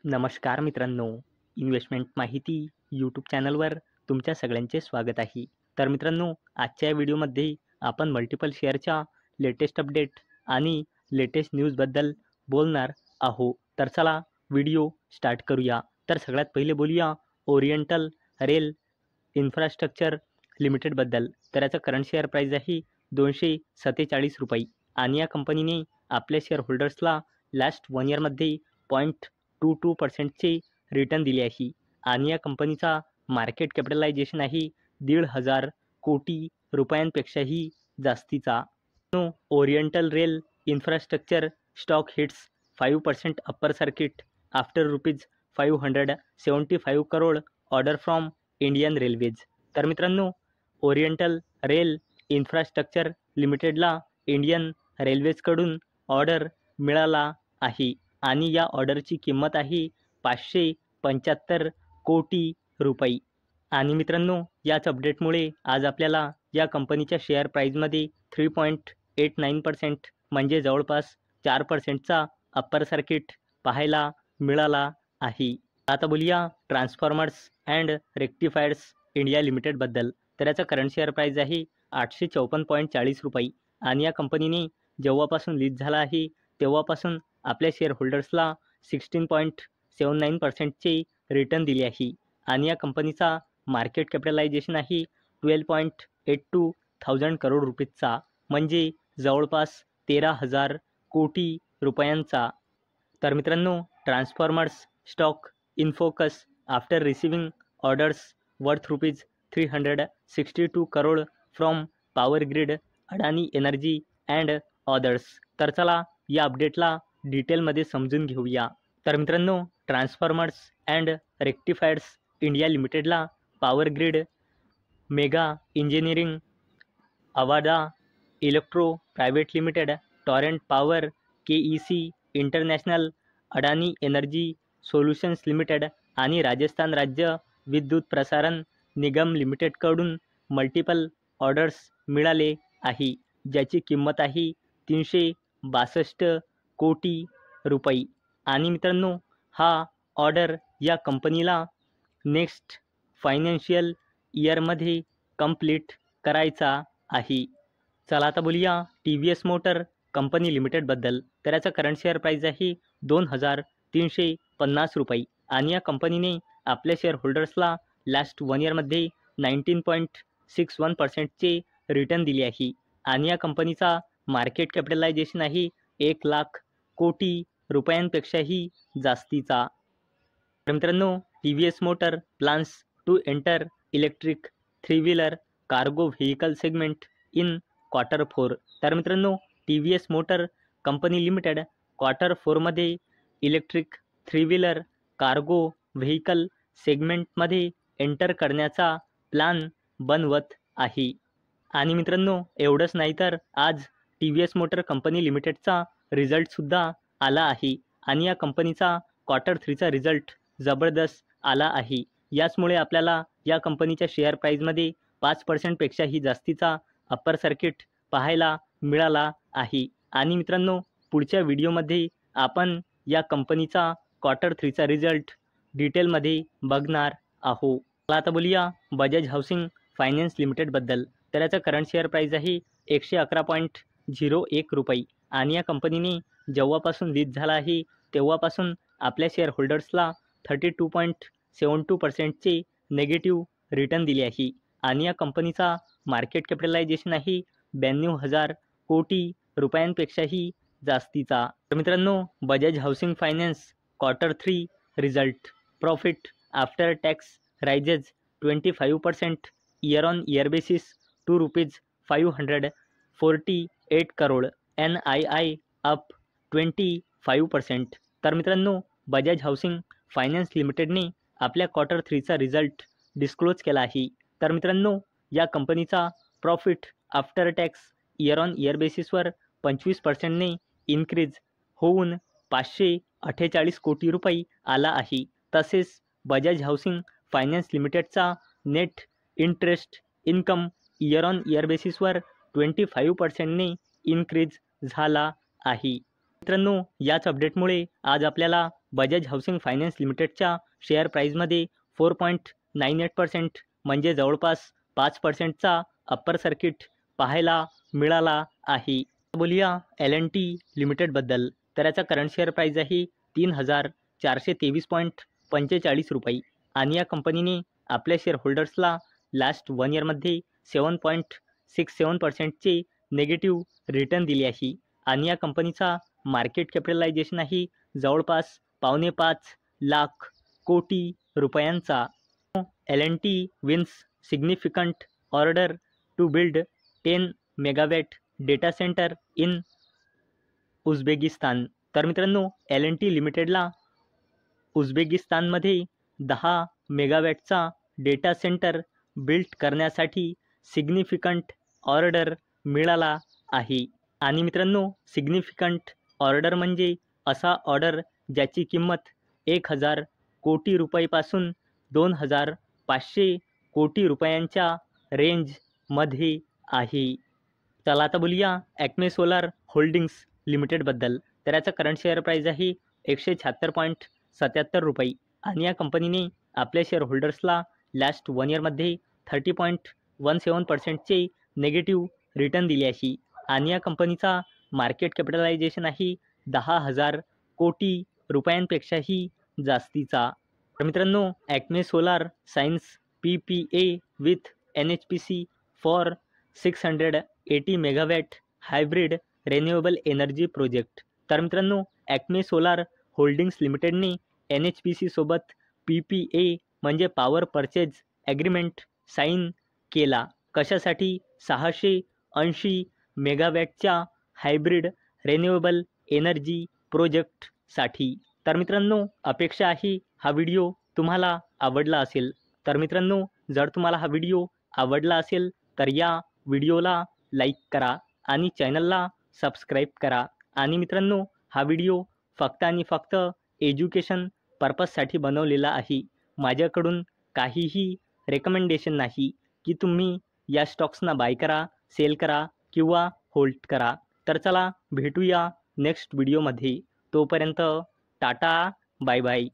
नमस्कार मित्रांनो, इन्व्हेस्टमेंट माहिती यूट्यूब चॅनलवर तुमच्या सगळ्यांचे स्वागत आहे. तर मित्रांनो, आजच्या व्हिडिओमध्ये आपण मल्टिपल शेअरच्या लेटेस्ट अपडेट आणि लेटेस्ट न्यूजबद्दल बोलणार आहोत. तर चला व्हिडिओ स्टार्ट करूया. तर सगळ्यात पहिले बोलूया ओरिएंटल रेल इन्फ्रास्ट्रक्चर लिमिटेडबद्दल. तर याचं करंट शेअर प्राईस आहे ₹247 आणि या कंपनीने आपल्या शेअर होल्डर्सला लास्ट 1 इयरमध्ये 0.22% रिटर्न दिले आहे आणि या कंपनीचा मार्केट कॅपिटलायझेशन आहे 1,500 कोटी रुपयांपेक्षाही जास्तीचा. Oriental rail infrastructure stock hits 5% upper circuit after ₹575 crore order from Indian railways. तर मित्रांनो, ओरिएंटल रेल इन्फ्रास्ट्रक्चर लिमिटेडला इंडियन रेल्वेजकडून ऑर्डर मिळाला आहे आणि या ऑर्डरची किंमत आहे 575 कोटी रुपये. आणि मित्रांनो, याच अपडेटमुळे आज आपल्याला या कंपनीच्या शेअर प्राईजमध्ये 3.89% म्हणजे जवळपास 4%चा अप्पर सर्किट पाहायला मिळाला आहे. आता बोलूया ट्रान्सफॉर्मर्स अँड रेक्टिफायर्स इंडिया लिमिटेडबद्दल. तर याचा करंट शेअर प्राईज आहे ₹854.40 आणि या कंपनीने जेव्हापासून लिस्ट झाला आहे तेव्हापासून आपल्या शेअर होल्डर्सला 16.79%चे रिटर्न दिले आहे आणि या कंपनीचा मार्केट कॅपिटलायझेशन आहे 12.82 थाउजंड करोड रुपीजचा म्हणजे जवळपास 13,000 कोटी रुपयांचा. तर मित्रांनो, transformers stock in focus after receiving orders worth ₹362 crore from power grid, Adani energy and others. तर चला या अपडेटला डिटेलमध्ये समजून घेऊया. तर मित्रांनो, ट्रान्सफॉर्मर्स अँड रेक्टिफायर्स इंडिया लिमिटेडला power grid, mega engineering, Avaada electro private limited, Torrent power, KEC international, Adani energy solutions limited आणि राजस्थान राज्य विद्युत प्रसारण निगम लिमिटेडकडून मल्टिपल ऑर्डर्स मिळाले आहे ज्याची किंमत आहे 362 कोटी रुपये. आणि मित्रांनो, हा ऑर्डर या कंपनीला नेक्स्ट फायनान्शियल इयरमध्ये कंप्लीट करायचा आहे. चला आता बोलूया TVS मोटर कंपनी लिमिटेडबद्दल. तर याचा करंट शेअर प्राईज आहे ₹2,350 आणि या कंपनीने आपल्या शेअर होल्डर्सला लास्ट 1 इयरमध्ये 19.61%चे रिटर्न दिले आहे आणि या कंपनीचा मार्केट कॅपिटलायझेशन आहे 1,00,000 कोटी रुपयांपेक्षाही जास्तीचा. तर मित्रांनो, TVS motor plans to enter electric three wheeler cargo vehicle segment in Q4. तर मित्रांनो, TVS मोटर कंपनी लिमिटेड Q4मध्ये इलेक्ट्रिक 3-व्हीलर कार्गो व्हेकल सेगमेंटमध्ये एंटर करण्याचा प्लॅन बनवत आहे. आणि मित्रांनो, एवढंच नाही तर आज TVS मोटर कंपनी लिमिटेडचा रिझल्टसुद्धा आला आहे आणि या कंपनीचा Q3चा रिझल्ट जबरदस्त आला आहे. याचमुळे आपल्याला या कंपनीच्या शेअर प्राईजमध्ये 5%पेक्षाही जास्तीचा अप्पर सर्किट पाहायला मिळाला आहे. आणि मित्रांनो, पुढच्या व्हिडिओमध्ये आपण या कंपनीचा Q3चा रिझल्ट डिटेलमध्ये बघणार आहोत. आता बोलूया बजाज हाऊसिंग फायनान्स लिमिटेडबद्दल. तर याचा करंट शेअर प्राईज आहे ₹111.01 आणि या कंपनीने जेव्हापासून लिस्ट झाला आहे तेव्हापासून आपल्या शेअर होल्डर्सला 32.72%चे नेगेटिव्ह रिटर्न दिले आहे आणि या कंपनीचा मार्केट कॅपिटलायझेशन आहे 92,000 कोटी रुपयांपेक्षाही जास्तीचा. तर मित्रांनो, Bajaj housing finance Q3 result profit after tax raises 25% year on year basis to ₹548 crore, NII up 25%. तर मित्रांनो, बजाज हाऊसिंग फायनान्स लिमिटेडने आपल्या Q3चा रिझल्ट डिस्क्लोज केला आहे. तर मित्रांनो, या कंपनीचा profit after tax year on year बेसिसवर 25%ने इन्क्रीज होऊन 548 कोटी रुपये आला आहे. तसेच बजाज हाऊसिंग फायनान्स लिमिटेडचा net interest income year on year बेसिसवर 25%ने इन्क्रीज झाला आहे. मित्रांनो, याच अपडेटमुळे आज आपल्याला बजाज हाऊसिंग फायनान्स लिमिटेडच्या शेअर प्राईजमध्ये 4.98% म्हणजे जवळपास 5%चा अप्पर सर्किट पाहायला मिळाला आहे. बोलूया L&T लिमिटेडबद्दल. तर याचा करंट शेअर प्राईज आहे 3,423.45 रुपये आणि या कंपनीने आपल्या शेअर होल्डर्सला लास्ट 1 इयरमध्ये 7.67%चे निगेटिव्ह रिटर्न दिले आहे आणि या कंपनीचा मार्केट कॅपिटलायझेशन आहे जवळपास 5.25 लाख कोटी रुपयांचा. L&T wins significant order to build 10 megawatt data centre in Uzbekistan. तर मित्रांनो, L&T लिमिटेडला उझबेकिस्तानमध्ये 10 मेगावॅटचा डेटा सेंटर बिल्ड करण्यासाठी सिग्निफिकंट ऑर्डर मिळाला आहे. आणि मित्रांनो, सिग्निफिकंट ऑर्डर म्हणजे असा ऑर्डर ज्याची किंमत 1,000 कोटी रुपयापासून 2,500 कोटी रुपयांच्या रेंजमध्ये आहे. चला आता बोलूया ॲक्मे सोलार होल्डिंग्स लिमिटेडबद्दल. तर याचा करंट शेअर प्राईज आहे 176.77 रुपये आणि या कंपनीने आपल्या शेअर होल्डर्सला लास्ट 1 इयरमध्ये 30.17%चे निगेटिव्ह रिटर्न दिले आहे आणि या कंपनीचा मार्केट कॅपिटलायझेशन आहे 10,000 कोटी रुपयांपेक्षाही जास्तीचा. तर मित्रांनो, Acme solar science PPA with NHPC for 680 megawatt hybrid renewable energy project. तर मित्रांनो, ॲक्मे सोलार होल्डिंग्स लिमिटेडने NHPC सोबत PPA म्हणजे पॉवर परचेज ॲग्रीमेंट साईन केला. कशासाठी? 680 मेगावॅटच्या हायब्रिड रिन्युएबल एनर्जी प्रोजेक्टसाठी. तर मित्रांनो, अपेक्षा आहे हा व्हिडिओ तुम्हाला आवडला असेल. तर मित्रांनो, जर तुम्हाला हा व्हिडिओ आवडला असेल तर या व्हिडिओला लाईक करा आणि चॅनलला सबस्क्राईब करा. आणि मित्रांनो, हा व्हिडिओ फक्त आणि फक्त एज्युकेशन पर्पजसाठी बनवलेला आहे. माझ्याकडून काहीही रेकमेंडेशन नाही की तुम्ही या स्टॉक्सना बाय करा, सेल करा किंवा होल्ड करा. तर चला भेटूया नेक्स्ट व्हिडिओमध्ये. तोपर्यंत टाटा, बाय बाय.